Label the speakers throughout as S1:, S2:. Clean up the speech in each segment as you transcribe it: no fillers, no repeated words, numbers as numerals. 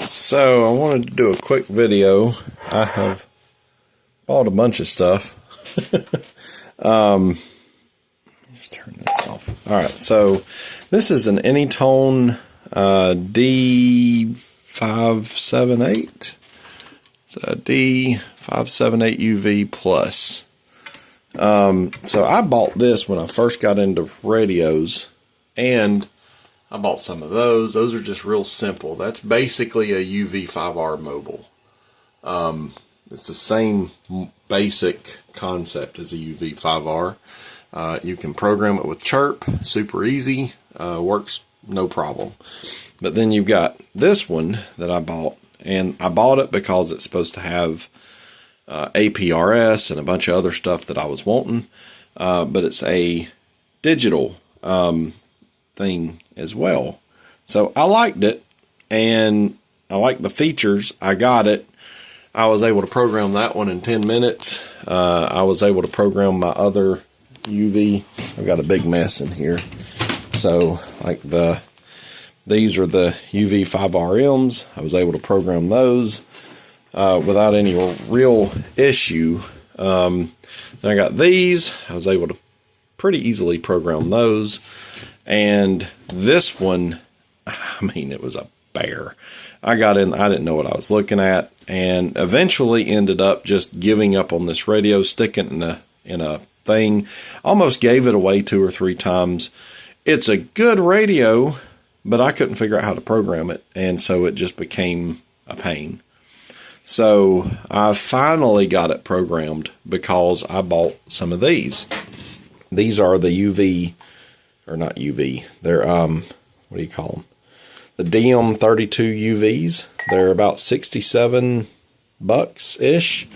S1: So I wanted to do a quick video. I have bought a bunch of stuff. Just turn this off. Alright, so this is an Anytone D578. It's a D578UV Plus. So I bought this when I first got into radios, and I bought some of those. Those are just real simple. That's basically a UV5R mobile. It's the same basic concept as a UV5R. You can program it with chirp, super easy, works no problem. But then you've got this one that I bought, and I bought it because it's supposed to have APRS and a bunch of other stuff that I was wanting, but it's a digital thing as well. So I liked it, and I liked the features. I got it. I was able to program that one in 10 minutes. I was able to program my other UV. I've got a big mess in here. So like these are the UV5RMs. I was able to program those without any real issue. Then I got these. I was able to pretty easily program those. And this one, I mean, it was a bear. I got in, I didn't know what I was looking at, and eventually ended up just giving up on this radio, sticking it in a thing. Almost gave it away 2 or 3 times. It's a good radio, but I couldn't figure out how to program it, and so it just became a pain. So I finally got it programmed because I bought some of these. These are the UV, or not UV, they're, what do you call them? The DM32UVs. They're about 67 bucks-ish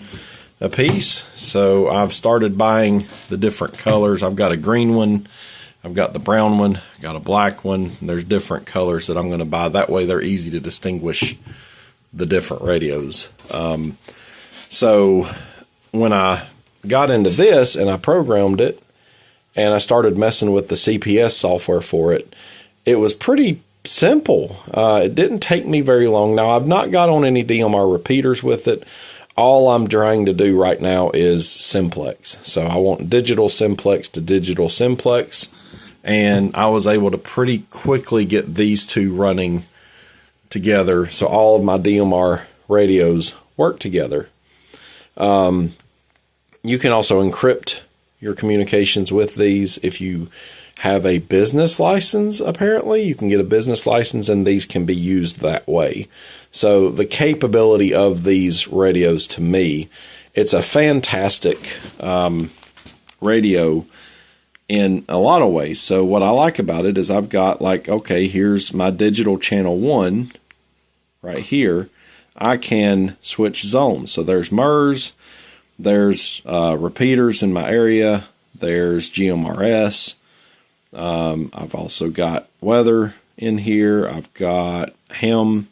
S1: a piece. So I've started buying the different colors. I've got a green one, I've got the brown one, got a black one. There's different colors that I'm going to buy. That way they're easy to distinguish the different radios. So when I got into this and I programmed it and I started messing with the CPS software for it, it was pretty simple. It didn't take me very long. Now, I've not got on any DMR repeaters with it. All I'm trying to do right now is simplex. So I want digital simplex to digital simplex, and I was able to pretty quickly get these two running together, so all of my DMR radios work together. You can also encrypt your communications with these if you have a business license. Apparently you can get a business license, and these can be used that way. So the capability of these radios, to me, it's a fantastic radio in a lot of ways. So what I like about it is I've got, like, okay, here's my digital channel 1 right here. I can switch zones. So there's MERS, there's repeaters in my area, there's GMRS. I've also got weather in here. I've got ham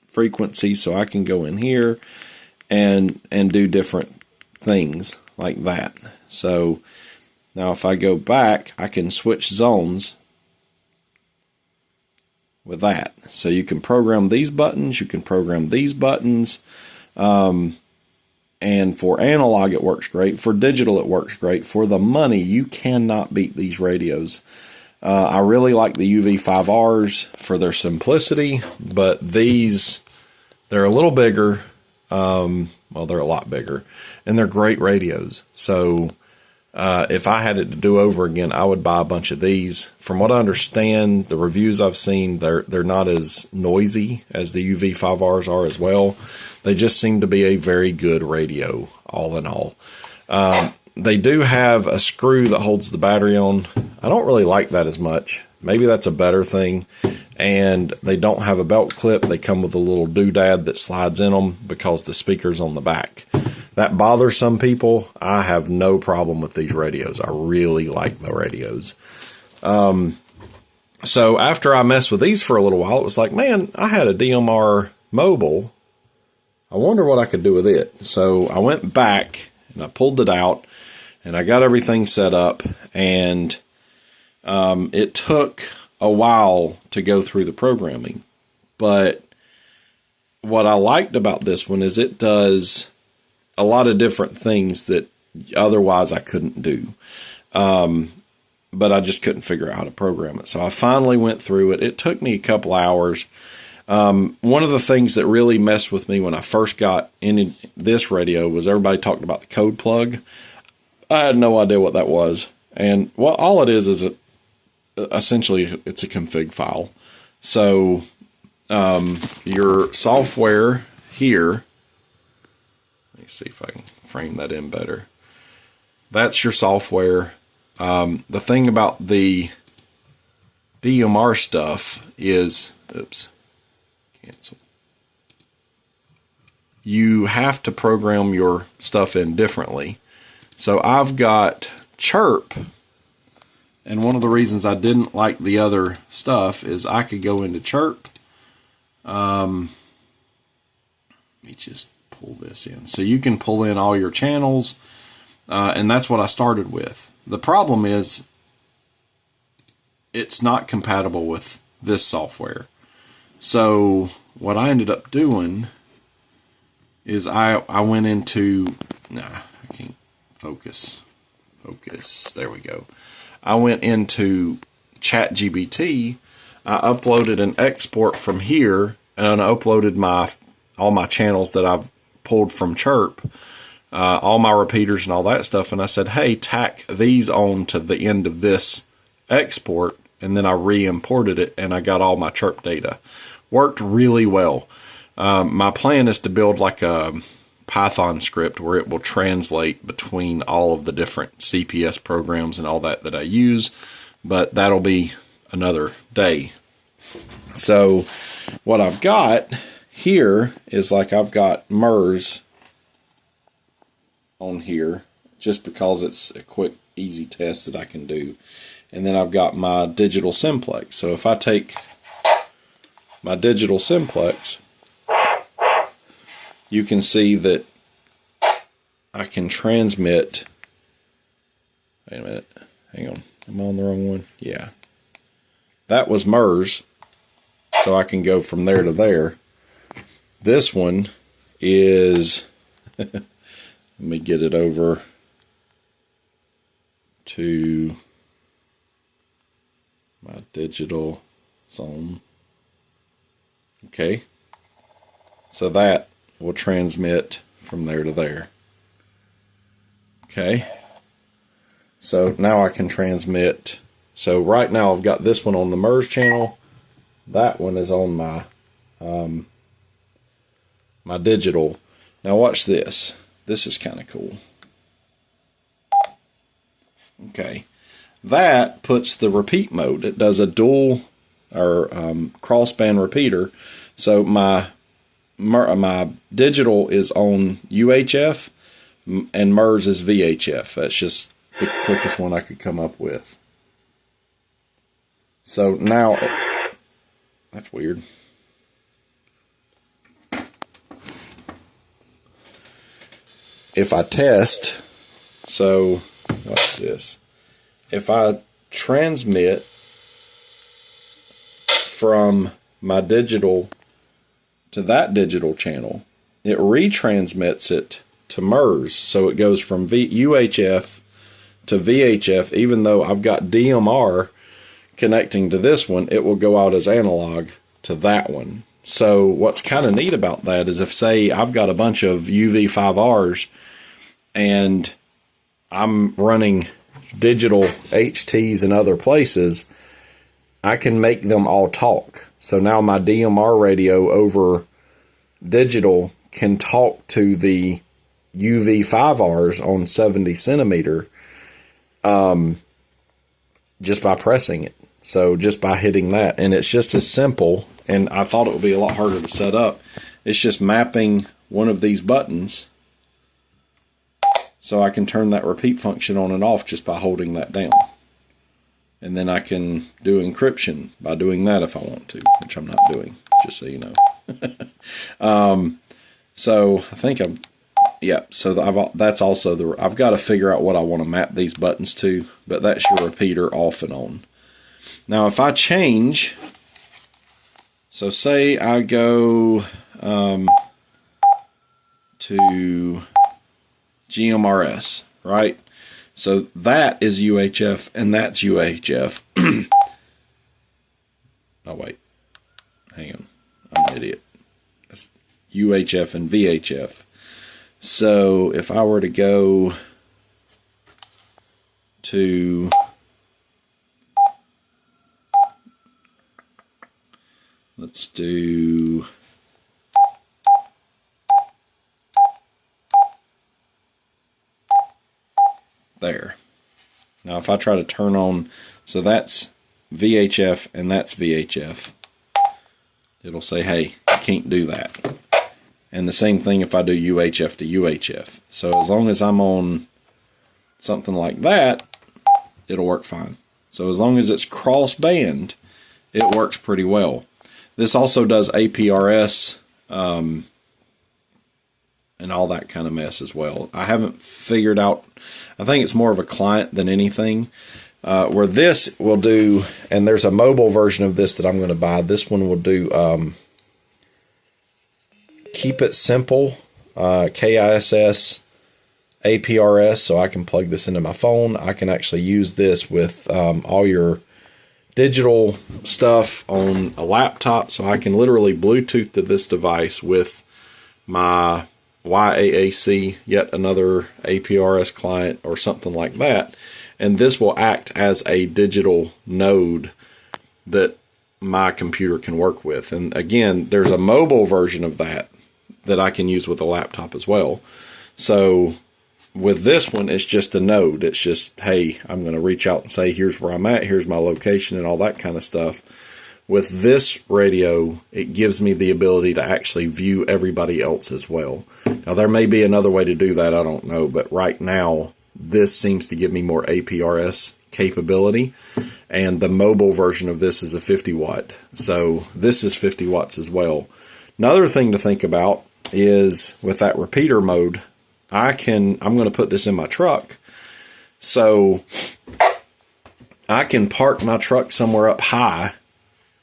S1: frequency, so I can go in here and do different things like that. So now if I go back, I can switch zones with that. So you can program these buttons, you can program these buttons, and for analog it works great. For digital it works great. For the money, you cannot beat these radios. I really like the UV5Rs for their simplicity, but these, they're a little bigger. Well, they're a lot bigger, and they're great radios. So if I had it to do over again, I would buy a bunch of these. From what I understand, the reviews I've seen, they're not as noisy as the UV5Rs are as well. They just seem to be a very good radio, all in all. They do have a screw that holds the battery on. I don't really like that as much. Maybe that's a better thing. And they don't have a belt clip. They come with a little doodad that slides in them because the speaker's on the back. That bothers some people. I have no problem with these radios. I really like the radios. So after I messed with these for a little while, it was like, man, I had a DMR mobile. I wonder what I could do with it. So I went back and I pulled it out and I got everything set up, and it took a while to go through the programming, but what I liked about this one is it does a lot of different things that otherwise I couldn't do. But I just couldn't figure out how to program it. So I finally went through it. It took me a couple hours. One of the things that really messed with me when I first got in this radio was everybody talked about the code plug. I had no idea what that was. And well, all it is essentially it's a config file. So your software here, let me see if I can frame that in better. That's your software. The thing about the DMR stuff is, oops, cancel. You have to program your stuff in differently. So I've got chirp, and one of the reasons I didn't like the other stuff is I could go into chirp. Let me just pull this in. So you can pull in all your channels, and that's what I started with. The problem is it's not compatible with this software. So what I ended up doing is I went into, I can't focus, there we go. I went into ChatGPT, I uploaded an export from here, and I uploaded all my channels that I've pulled from Chirp, all my repeaters and all that stuff, and I said, hey, tack these on to the end of this export, and then I re-imported it, and I got all my Chirp data. Worked really well. My plan is to build like a Python script where it will translate between all of the different CPS programs and all that I use, but that'll be another day. So what I've got here is like I've got MERS on here just because it's a quick, easy test that I can do. And then I've got my digital simplex. So if I take my digital simplex, you can see that I can transmit. Wait a minute. Hang on. Am I on the wrong one? Yeah. That was MERS. So I can go from there to there. This one is, let me get it over to my digital zone. Okay. So that will transmit from there to there. Okay. So now I can transmit. So right now I've got this one on the MERS channel. That one is on my my digital. Now watch this. This is kind of cool. Okay. That puts the repeat mode. It does a dual or crossband repeater. So my digital is on UHF and MERS is VHF. That's just the quickest one I could come up with. So now, that's weird. If I test, so watch this. If I transmit from my digital to that digital channel, it retransmits it to MERS. So it goes from UHF to VHF. Even though I've got DMR connecting to this one, it will go out as analog to that one. So what's kind of neat about that is if, say, I've got a bunch of UV5Rs and I'm running digital HTs in other places, I can make them all talk. So now my DMR radio over digital can talk to the UV5Rs on 70 centimeter just by pressing it. So just by hitting that. And it's just as simple, and I thought it would be a lot harder to set up. It's just mapping one of these buttons so I can turn that repeat function on and off just by holding that down. And then I can do encryption by doing that if I want to, which I'm not doing, just so you know. So I think so that's also I've got to figure out what I want to map these buttons to, but that's your repeater off and on. Now if I change, so say I go, let GMRS, right? So that is UHF and that's UHF. Oh, wait. Hang on. I'm an idiot. That's UHF and VHF. So if I were to go to let's do there. Now if I try to turn on, so that's VHF and that's VHF, it'll say, hey, you can't do that. And the same thing if I do UHF to UHF. So as long as I'm on something like that, it'll work fine. So as long as it's cross band, it works pretty well. This also does APRS and all that kind of mess as well. I haven't figured out, I think it's more of a client than anything. Where this will do, and there's a mobile version of this that I'm going to buy. This one will do Keep It Simple, KISS, APRS, so I can plug this into my phone. I can actually use this with all your digital stuff on a laptop, so I can literally Bluetooth to this device with my YAAC, yet another APRS client or something like that. And this will act as a digital node that my computer can work with. And again, there's a mobile version of that I can use with a laptop as well. So with this one, it's just a node. It's just, hey, I'm going to reach out and say, here's where I'm at, here's my location and all that kind of stuff. With this radio, it gives me the ability to actually view everybody else as well. Now, there may be another way to do that, I don't know. But right now, this seems to give me more APRS capability, and the mobile version of this is a 50 watt. So this is 50 watts as well. Another thing to think about is with that repeater mode, I'm going to put this in my truck. So I can park my truck somewhere up high,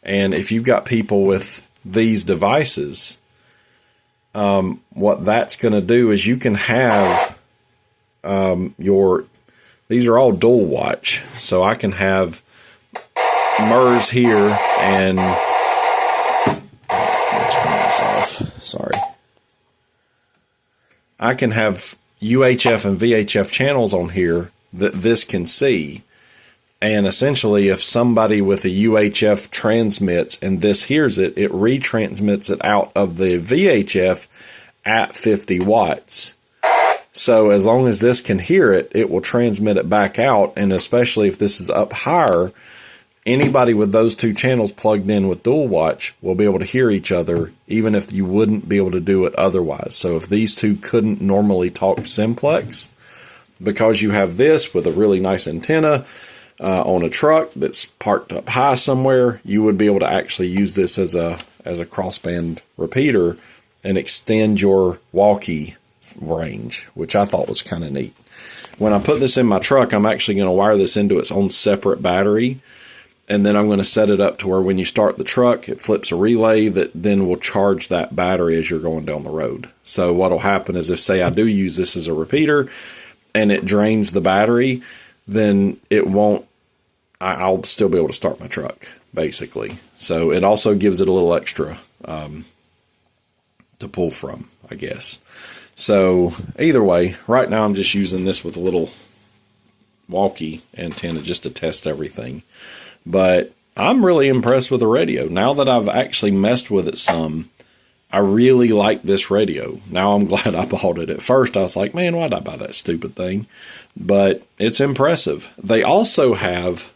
S1: and if you've got people with these devices, what that's going to do is you can have these are all dual watch, so I can have MERS here and let me turn this off. Sorry. I can have UHF and VHF channels on here that this can see, and essentially if somebody with a UHF transmits and this hears it, it retransmits it out of the VHF at 50 watts. So as long as this can hear it, it will transmit it back out, and especially if this is up higher, anybody with those two channels plugged in with dual watch will be able to hear each other, even if you wouldn't be able to do it otherwise. So if these two couldn't normally talk simplex, because you have this with a really nice antenna on a truck that's parked up high somewhere, you would be able to actually use this as a crossband repeater and extend your walkie range, which I thought was kind of neat. When I put this in my truck, I'm actually going to wire this into its own separate battery, and then I'm going to set it up to where when you start the truck, it flips a relay that then will charge that battery as you're going down the road. So what will happen is if, say, I do use this as a repeater and it drains the battery, then it won't, I'll still be able to start my truck, basically. So it also gives it a little extra to pull from, I guess. So either way, right now I'm just using this with a little walkie antenna just to test everything. But I'm really impressed with the radio. Now that I've actually messed with it some, I really like this radio. Now I'm glad I bought it. At first I was like, man, why'd I buy that stupid thing? But it's impressive. They also have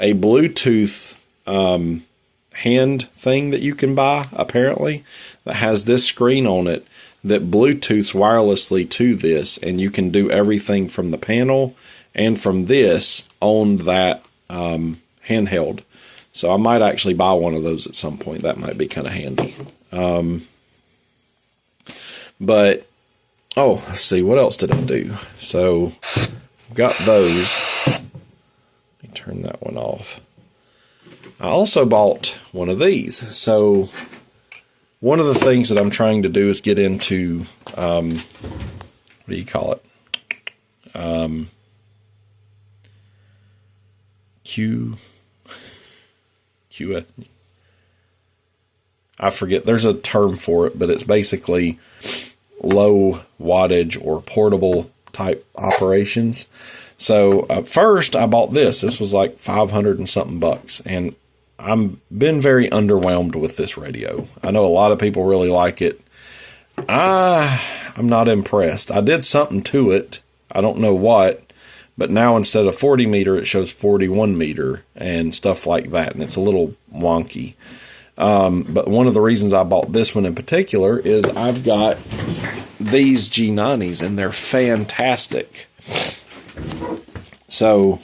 S1: a Bluetooth hand thing that you can buy, apparently, that has this screen on it that Bluetooths wirelessly to this, and you can do everything from the panel and from this on that handheld. So I might actually buy one of those at some point. That might be kind of handy. But, oh, let's see, what else did I do? So, got those. Let me turn that one off. I also bought one of these. So, one of the things that I'm trying to do is get into, what do you call it? I forget, there's a term for it, but it's basically low wattage or portable type operations. So at first I bought this. This was like 500 and something bucks, and I've been very underwhelmed with this radio. I know a lot of people really like it. I'm not impressed. I did something to it. I don't know what, but now instead of 40 meter, it shows 41 meter and stuff like that, and it's a little wonky. But one of the reasons I bought this one in particular is I've got these G90s, and they're fantastic. So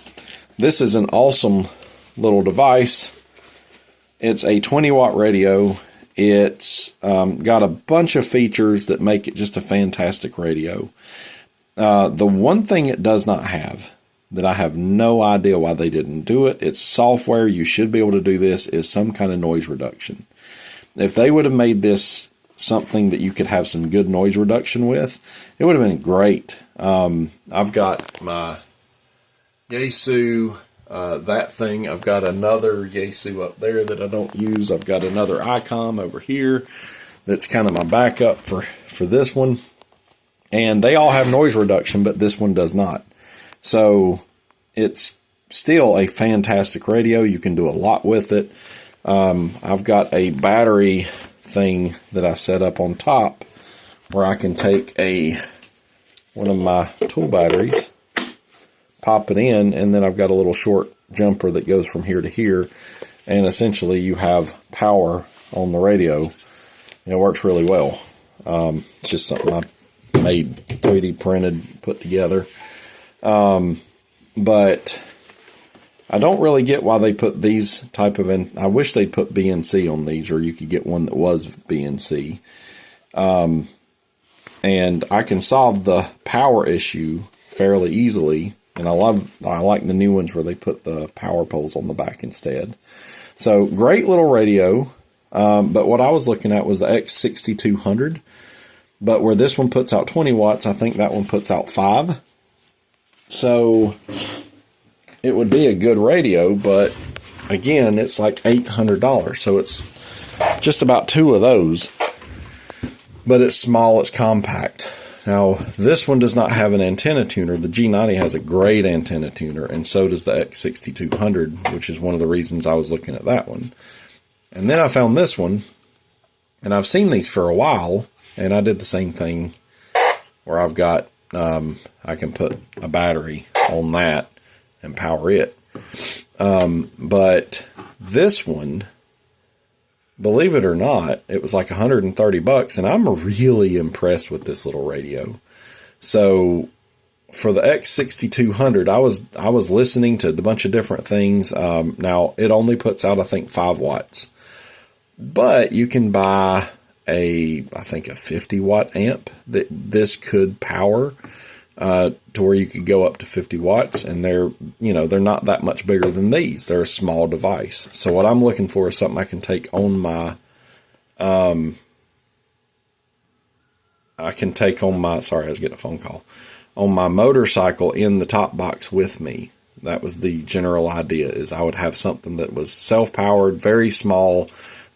S1: this is an awesome little device. It's a 20 watt radio. It's got a bunch of features that make it just a fantastic radio. The one thing it does not have, that I have no idea why they didn't do it, it's software, you should be able to do this, is some kind of noise reduction. If they would have made this something that you could have some good noise reduction with, it would have been great. I've got my Yaesu, that thing. I've got another Yaesu up there that I don't use. I've got another ICOM over here that's kind of my backup for this one. And they all have noise reduction, but this one does not. So it's still a fantastic radio. You can do a lot with it. I've got a battery thing that I set up on top where I can take one of my tool batteries, pop it in, and then I've got a little short jumper that goes from here to here, and essentially you have power on the radio, and it works really well. It's just something I made, 3D printed, put together. But I don't really get why they put these type of, I wish they'd put BNC on these, or you could get one that was BNC. And I can solve the power issue fairly easily. And I like the new ones where they put the power poles on the back instead. So great little radio. But what I was looking at was the X6200. But where this one puts out 20 watts, I think that one puts out 5. So it would be a good radio, but again, it's like $800. So it's just about 2 of those. But it's small, it's compact. Now, this one does not have an antenna tuner. The G90 has a great antenna tuner, and so does the X6200, which is one of the reasons I was looking at that one. And then I found this one, and I've seen these for a while, and I did the same thing where I've got, I can put a battery on that and power it. But this one, believe it or not, it was like 130 bucks, and I'm really impressed with this little radio. So for the X6200, I was listening to a bunch of different things. Now it only puts out, I think, 5 watts, but you can buy I think a 50 watt amp that this could power, to where you could go up to 50 watts, and they're not that much bigger than these. They're a small device. So what I'm looking for is something I can take on my, sorry, I was getting a phone call, on my motorcycle in the top box with me. That was the general idea, is I would have something that was self-powered, very small,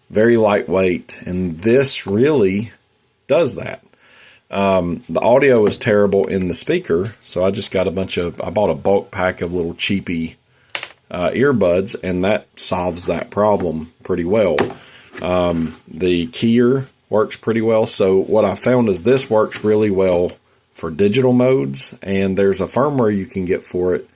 S1: very lightweight, and this really does that. The audio is terrible in the speaker, so I just got I bought a bulk pack of little cheapy earbuds, and that solves that problem pretty well. The keyer works pretty well, so what I found is this works really well for digital modes, and there's a firmware you can get for it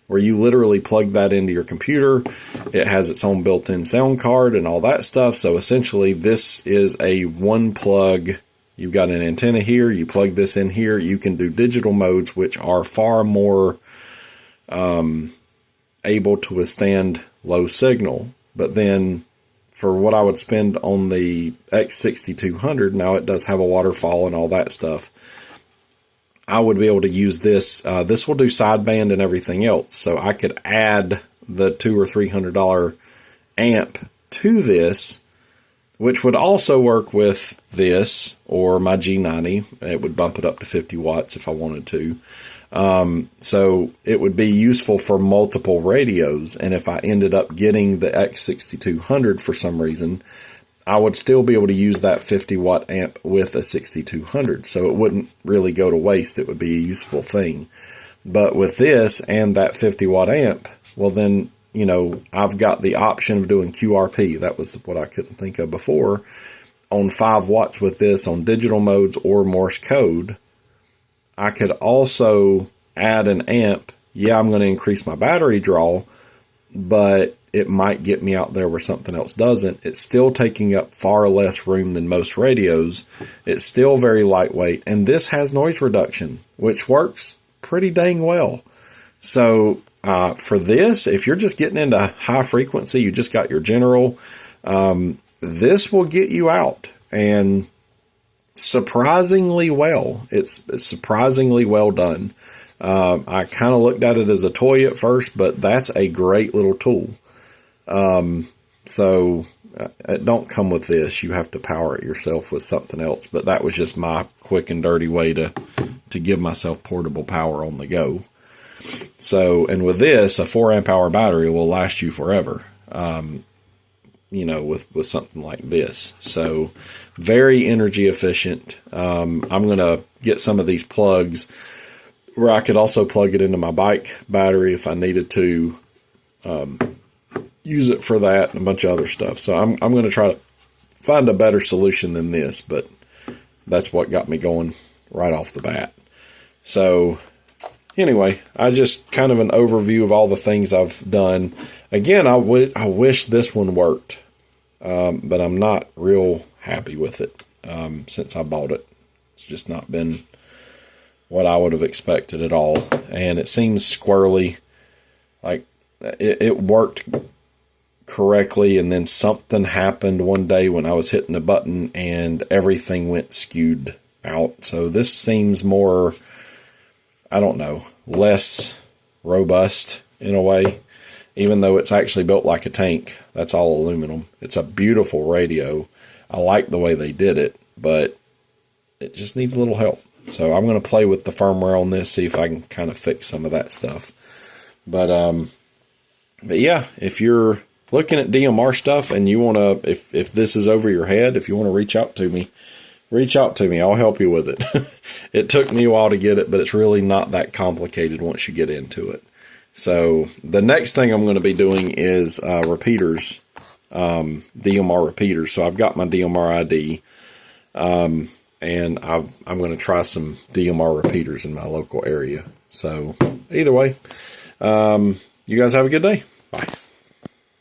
S1: where you literally plug that into your computer. It has its own built-in sound card and all that stuff, so essentially this is a one plug. You've got an antenna here, you plug this in here, you can do digital modes, which are far more able to withstand low signal. But then for what I would spend on the X6200, now it does have a waterfall and all that stuff, I would be able to use this. This will do sideband and everything else, so I could add the $200 or $300 amp to this, which would also work with this or my G90. It would bump it up to 50 watts if I wanted to. So it would be useful for multiple radios. And if I ended up getting the X6200 for some reason, I would still be able to use that 50 watt amp with a 6200. So it wouldn't really go to waste. It would be a useful thing. But with this and that 50 watt amp, well then, you know, I've got the option of doing QRP. That was what I couldn't think of before. On 5 watts with this on digital modes or Morse code. I could also add an amp. Yeah, I'm going to increase my battery draw, but it might get me out there where something else doesn't. It's still taking up far less room than most radios. It's still very lightweight, and this has noise reduction, which works pretty dang well. So for this, if you're just getting into high frequency, you just got your general, this will get you out, and surprisingly well. It's surprisingly well done. I kind of looked at it as a toy at first, but that's a great little tool. So it don't come with this. You have to power it yourself with something else. But that was just my quick and dirty way to give myself portable power on the go. So, and with this, a 4 amp hour battery will last you forever. You know, with something like this. So very energy efficient. I'm going to get some of these plugs where I could also plug it into my bike battery if I needed to use it for that and a bunch of other stuff. So I'm going to try to find a better solution than this, but that's what got me going right off the bat. So anyway, I just kind of an overview of all the things I've done. Again, I wish this one worked, but I'm not real happy with it since I bought it. It's just not been what I would have expected at all. And it seems squirrely, like it worked correctly, and then something happened one day when I was hitting a button and everything went skewed out. So this seems more, I don't know, less robust in a way, even though it's actually built like a tank. That's all aluminum. It's a beautiful radio. I like the way they did it, but it just needs a little help. So I'm going to play with the firmware on this, see if I can kind of fix some of that stuff. But yeah, if you're looking at DMR stuff and you want to, if this is over your head, if you want to reach out to me, I'll help you with it. It took me a while to get it, but it's really not that complicated once you get into it. So the next thing I'm going to be doing is repeaters, DMR repeaters. So I've got my DMR ID, and I'm going to try some DMR repeaters in my local area. So either way, you guys have a good day.